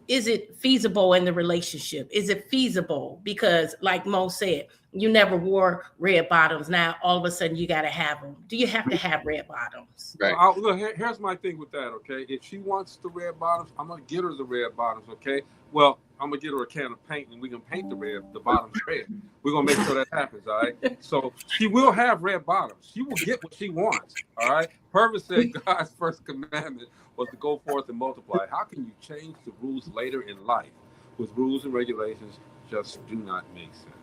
is it feasible in the relationship? Is it feasible? Because like Mo said, you never wore red bottoms. Now all of a sudden you got to have them. Do you have to have red bottoms? Right. Look, here's my thing with that, okay? If she wants the red bottoms, I'm going to get her the red bottoms, okay? Well, I'm going to get her a can of paint and we can paint the bottoms red. We're going to make sure that happens, all right? So she will have red bottoms. She will get what she wants, all right? Purvis said God's first commandment was to go forth and multiply. How can you change the rules later in life? With rules and regulations just do not make sense.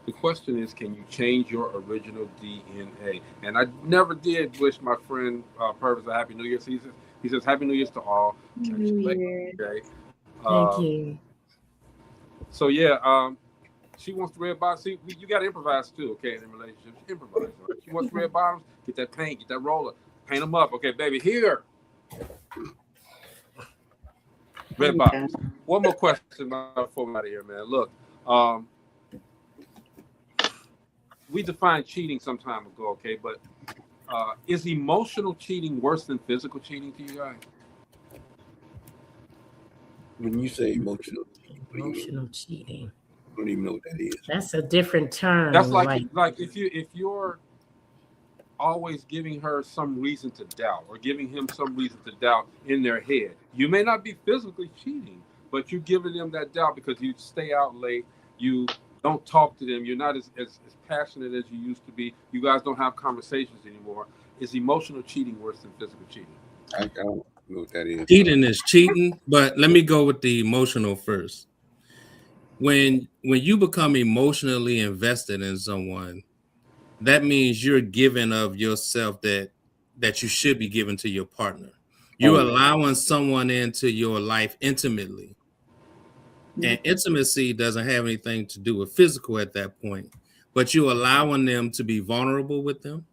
The question is, can you change your original DNA? And I never did wish my friend Purvis a Happy New Year. So he says Happy New Year's to all. Okay. Thank you. So yeah, she wants the red bottoms. See, you got to improvise too, okay? In a relationship, improvise. Right? She wants red bottoms. Get that paint. Get that roller. Paint them up, okay, baby. Here. Red bottoms. One more question before we're out of here, man. Look, we defined cheating some time ago, okay? But is emotional cheating worse than physical cheating to you guys? When you say emotional cheating, I don't even know what that is. That's a different term. That's like if you're always giving her some reason to doubt or giving him some reason to doubt in their head. You may not be physically cheating, but you're giving them that doubt because you stay out late, you don't talk to them, you're not as passionate as you used to be, you guys don't have conversations anymore. Is emotional cheating worse than physical cheating? I don't know what that is. Cheating is cheating, but let me go with the emotional first. When you become emotionally invested in someone, that means you're giving of yourself that you should be giving to your partner. You're allowing someone into your life intimately. And intimacy doesn't have anything to do with physical at that point. but you're allowing them to be vulnerable with them.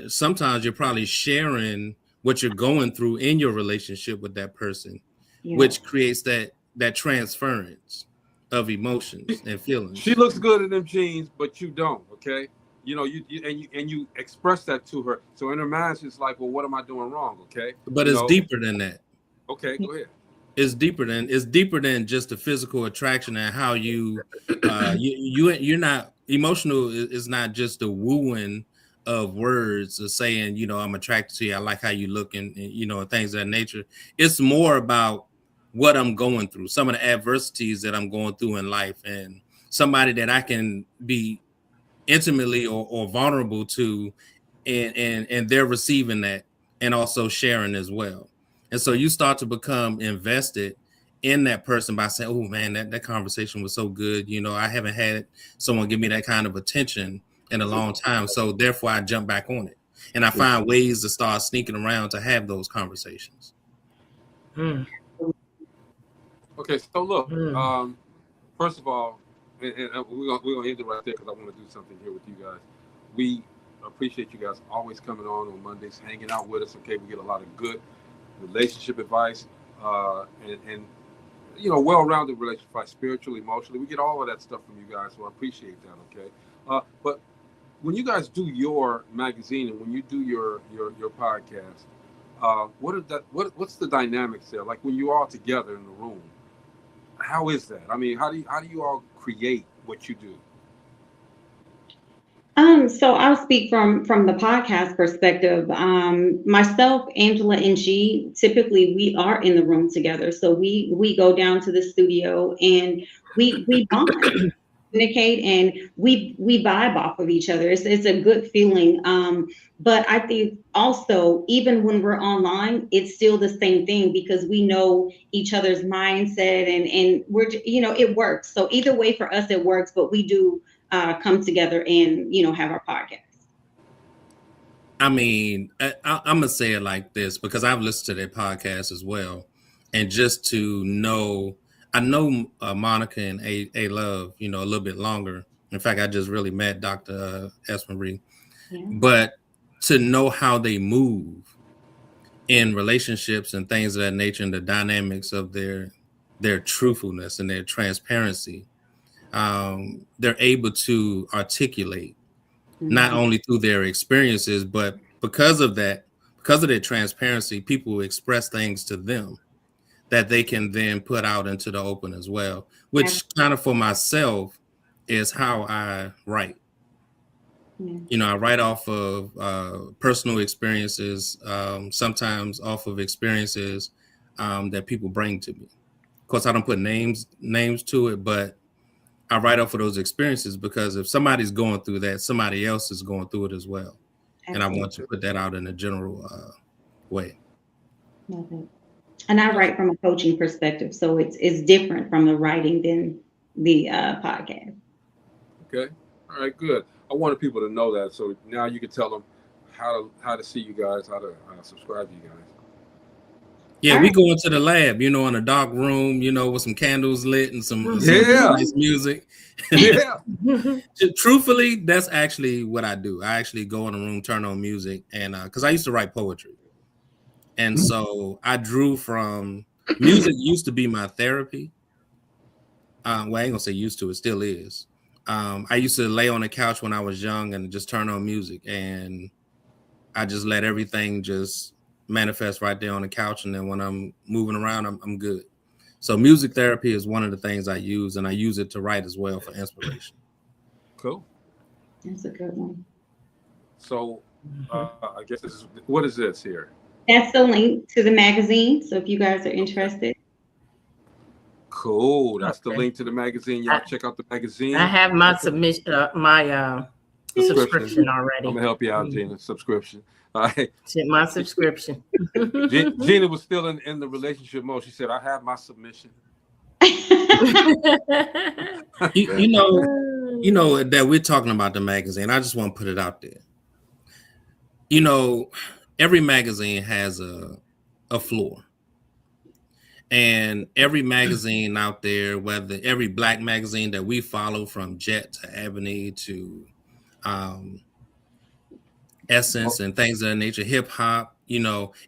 Sometimes you're probably sharing what you're going through in your relationship with that person, which creates that transference of emotions and feelings. She looks good in them jeans, but you don't. Okay, you know you express that to her. So in her mind, she's like, "Well, what am I doing wrong?" Okay, but it's deeper than that. Okay, go ahead. It's deeper than just the physical attraction and how you're not emotional. Is not just the wooing of words of saying, I'm attracted to you, I like how you look, and things of that nature. It's more about what I'm going through, some of the adversities that I'm going through in life, and somebody that I can be intimately or vulnerable to, and they're receiving that and also sharing as well. And so you start to become invested in that person by saying, oh man, that conversation was so good. I haven't had someone give me that kind of attention in a long time. So therefore I jump back on it. And I find ways to start sneaking around to have those conversations. Okay, so look, first of all, and we're gonna end it right there because I want to do something here with you guys. We appreciate you guys always coming on Mondays, hanging out with us. Okay, we get a lot of good relationship advice, and well-rounded relationship advice, spiritually, emotionally. We get all of that stuff from you guys, so I appreciate that. Okay, but when you guys do your magazine and when you do your podcast, what's the dynamics there? Like when you're all together in the room, how is that? I mean, how do you all create what you do? So I'll speak from the podcast perspective. Myself, Angela, and G, typically we are in the room together. So we go down to the studio and we bond, communicate, and we vibe off of each other. It's a good feeling. But I think also, even when we're online, it's still the same thing because we know each other's mindset and we're, it works. So either way for us, it works, but we do come together and, have our podcast. I mean, I'm going to say it like this because I've listened to their podcast as well. And just to know, I know Monica and A Love, a little bit longer. In fact, I just really met Dr. Esmery. Yeah. But to know how they move in relationships and things of that nature and the dynamics of their truthfulness and their transparency, they're able to articulate not only through their experiences, but because of their transparency, people express things to them that they can then put out into the open as well, which kind of for myself is how I write. I write off of personal experiences, sometimes off of experiences that people bring to me. Of course, I don't put names to it, but I write off of those experiences because if somebody's going through that, somebody else is going through it as well. Absolutely. And I want to put that out in a general way. Love it. And I write from a coaching perspective, so it's different from the writing than the podcast. Okay. All right, good. I wanted people to know that, so now you can tell them how to see you guys, how to subscribe to you guys. Yeah, we go into the lab, in a dark room, with some candles lit and some nice music. Yeah. Truthfully, that's actually what I do. I actually go in a room, turn on music, and because I used to write poetry. And so I drew from music used to be my therapy. Well, I ain't gonna say used to, it still is. I used to lay on the couch when I was young and just turn on music, and I just let everything just manifest right there on the couch, and then when I'm moving around, I'm good. So music therapy is one of the things I use, and I use it to write as well for inspiration. Cool. That's a good one. So I guess what is this here? That's the link to the magazine. So if you guys are interested. Cool. That's the link to the magazine. Y'all check out the magazine. I have my submission, subscription already. I'm gonna help you out, Gina. Subscription. All right. My subscription. Gina was still in the relationship mode. She said, "I have my submission." you know that we're talking about the magazine. I just want to put it out there. Every magazine has a floor, And every magazine out there, whether every Black magazine that we follow, from Jet to Ebony to Essence and things of that nature, hip hop,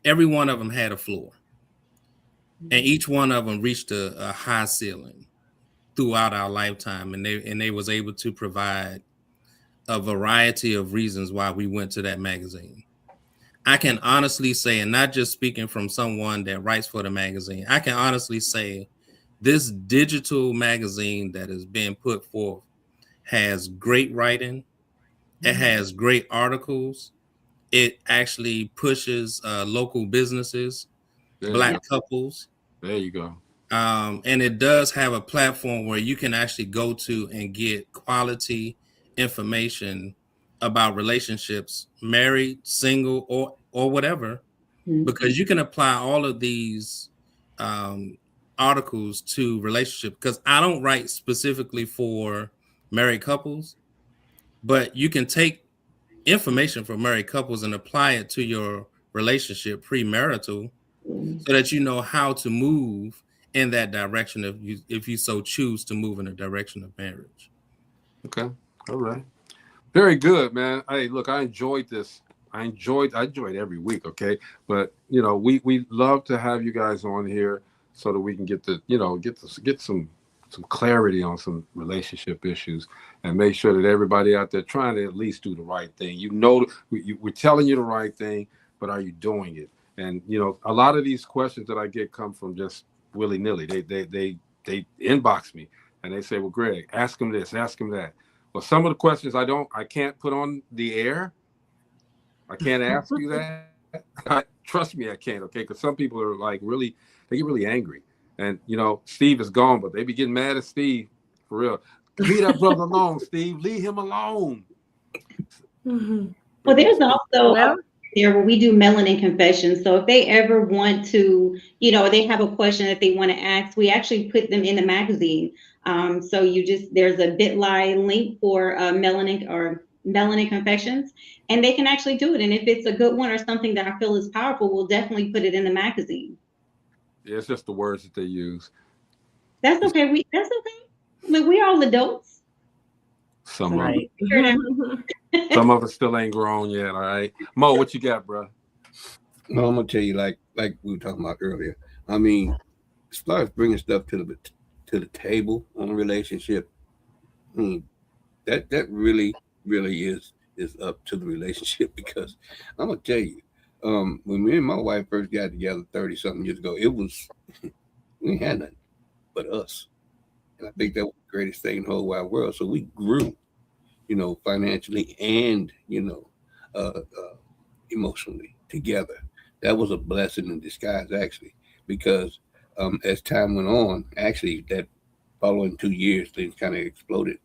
every one of them had a floor. And each one of them reached a high ceiling throughout our lifetime. And they was able to provide a variety of reasons why we went to that magazine. I can honestly say, and not just speaking from someone that writes for the magazine, I can honestly say this digital magazine that is being put forth has great writing. It has great articles. It actually pushes local businesses, Black couples. There you go. And it does have a platform where you can actually go to and get quality information about relationships, married, single, or whatever, because you can apply all of these articles to relationship. Because I don't write specifically for married couples, but you can take information from married couples and apply it to your relationship premarital, so that you know how to move in that direction if you so choose to move in the direction of marriage. Okay. All right. Very good, man. Hey, look, I enjoyed this. I enjoyed every week, okay? But we love to have you guys on here so that we can get some clarity on some relationship issues and make sure that everybody out there trying to at least do the right thing. We're telling you the right thing, but are you doing it? And a lot of these questions that I get come from just willy-nilly. They inbox me and they say, "Well, Greg, ask him this, ask him that." Well, some of the questions I can't put on the air. I can't ask you that. Trust me, I can't, okay? Because some people are like they get really angry. And, Steve is gone, but they be getting mad at Steve, for real. Leave that brother alone, Steve. Leave him alone. Well, there's also there where we do melanin confessions. So if they ever want to, they have a question that they want to ask, we actually put them in the magazine. So there's a bit.ly link for melanin confessions, and they can actually do it. And if it's a good one or something that I feel is powerful, we'll definitely put it in the magazine. Yeah, it's just the words that they use. That's okay. That's okay. Look, we all adults. Some of some of us still ain't grown yet. All right, Mo, what you got, bro? No, I'm gonna tell you, like we were talking about earlier. I mean, as far as bringing stuff to the table on a relationship, that really is up to the relationship, because I'm gonna tell you, when me and my wife first got together 30-something years ago, we had nothing but us. And I think that was the greatest thing in the whole wide world. So we grew, financially and, emotionally together. That was a blessing in disguise, actually, because as time went on, actually, that following 2 years, things kind of exploded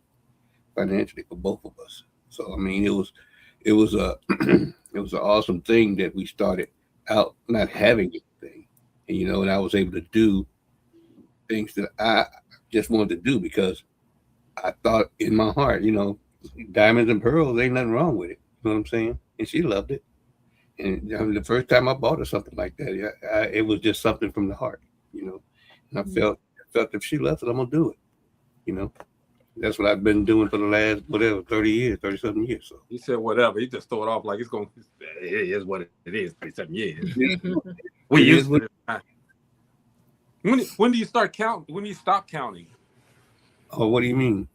financially for both of us. So, I mean, it was it was an awesome thing that we started out not having anything, and I was able to do things that I just wanted to do because I thought in my heart, diamonds and pearls, ain't nothing wrong with it. You know what I'm saying? And she loved it. And the first time I bought her something like that, it was just something from the heart, And I felt if she loves it, I'm gonna do it. That's what I've been doing for the last 30-something years. So he said whatever. He just throw it off like it is what it is. 37 years. We used to it. When do you start counting? When do you stop counting? Oh, what do you mean?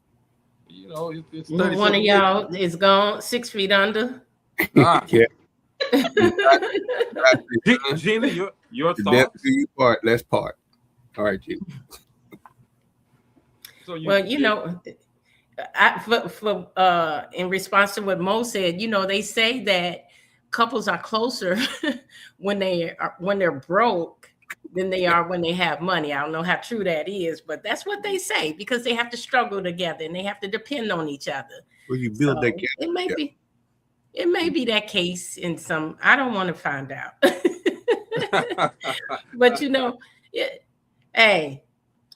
It's one of y'all is gone 6 feet under. Yeah. Gina, your thoughts? Let's part. All right, Gina. So in response to what Mo said, they say that couples are closer when they're broke than they are when they have money. I don't know how true that is, but that's what they say, because they have to struggle together and they have to depend on each other. Well, you build that gap. It may be that case in some. I don't want to find out. But hey,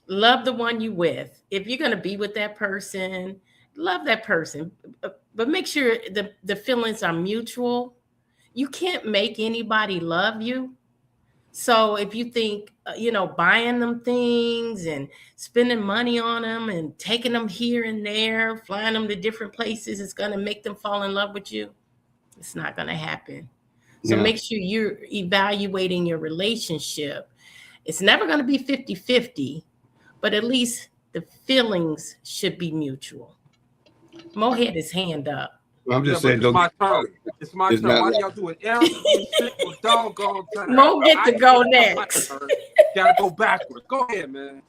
love the one you with. If you're going to be with that person, love that person, but make sure the feelings are mutual. You can't make anybody love you, So if you think, buying them things and spending money on them and taking them here and there, flying them to different places is going to make them fall in love with you, it's not going to happen. So Yeah. make sure you're evaluating your relationship. It's never going to be 50-50, but at least the feelings should be mutual. Mo had his hand up. I'm just but saying, it's my turn. It's my it's turn. not Why do like- y'all do it every single doggone time? Mo get to go my next. turn. Gotta go backwards. Go ahead, man.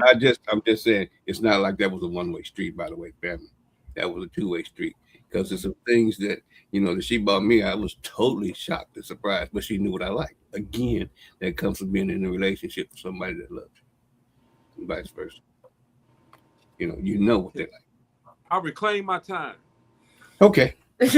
I'm just saying, it's not like that was a one-way street, by the way, family. That was a two-way street. Because there's some things that, that she bought me, I was totally shocked and surprised, but she knew what I liked. Again, that comes from being in a relationship with somebody that loves you, and vice versa. You know what they like. I reclaim my time. Okay. But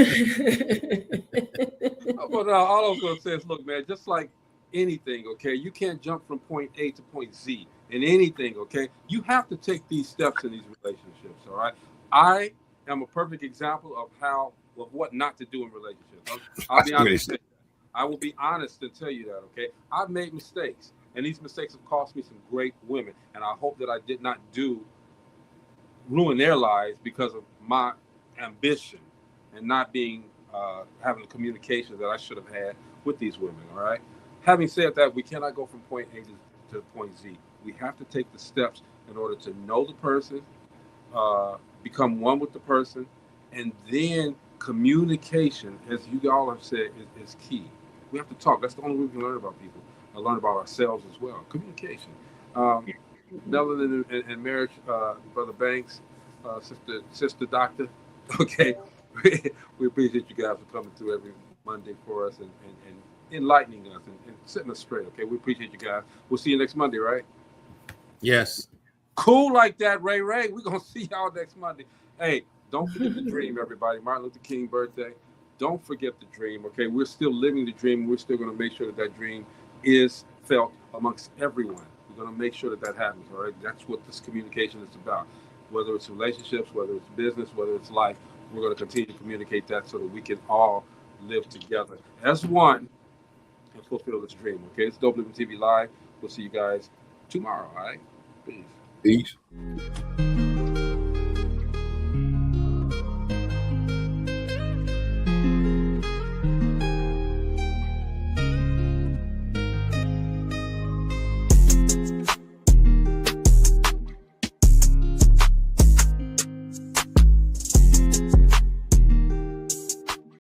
all I was going to say is, look, man, just like anything, okay, you can't jump from point A to point Z in anything, okay? You have to take these steps in these relationships, all right? I am a perfect example of what not to do in relationships. I'll be honest. I will be honest and tell you that, okay? I've made mistakes, and these mistakes have cost me some great women, and I hope that I did not ruin their lives because of my ambition and not being having the communication that I should have had with these women. All right. Having said that, we cannot go from point A to point Z. We have to take the steps in order to know the person, become one with the person, and then communication, as you all have said, is key. We have to talk. That's the only way we can learn about people and learn about ourselves as well. Communication. Melon and marriage, Brother Banks, sister Doctor. Okay, we appreciate you guys for coming through every Monday for us and enlightening us and setting us straight. Okay, we appreciate you guys. We'll see you next Monday, right? Yes. Cool like that, Ray. We're gonna see y'all next Monday. Hey, don't forget the dream, everybody. Martin Luther King birthday. Don't forget the dream. Okay, we're still living the dream. We're still gonna make sure that dream is felt amongst everyone. We're going to make sure that happens, all right? That's what this communication is about. Whether it's relationships, whether it's business, whether it's life, we're going to continue to communicate that so that we can all live together as one and fulfill this dream, okay? It's DopelivenTV Live. We'll see you guys tomorrow, all right? Peace. Peace.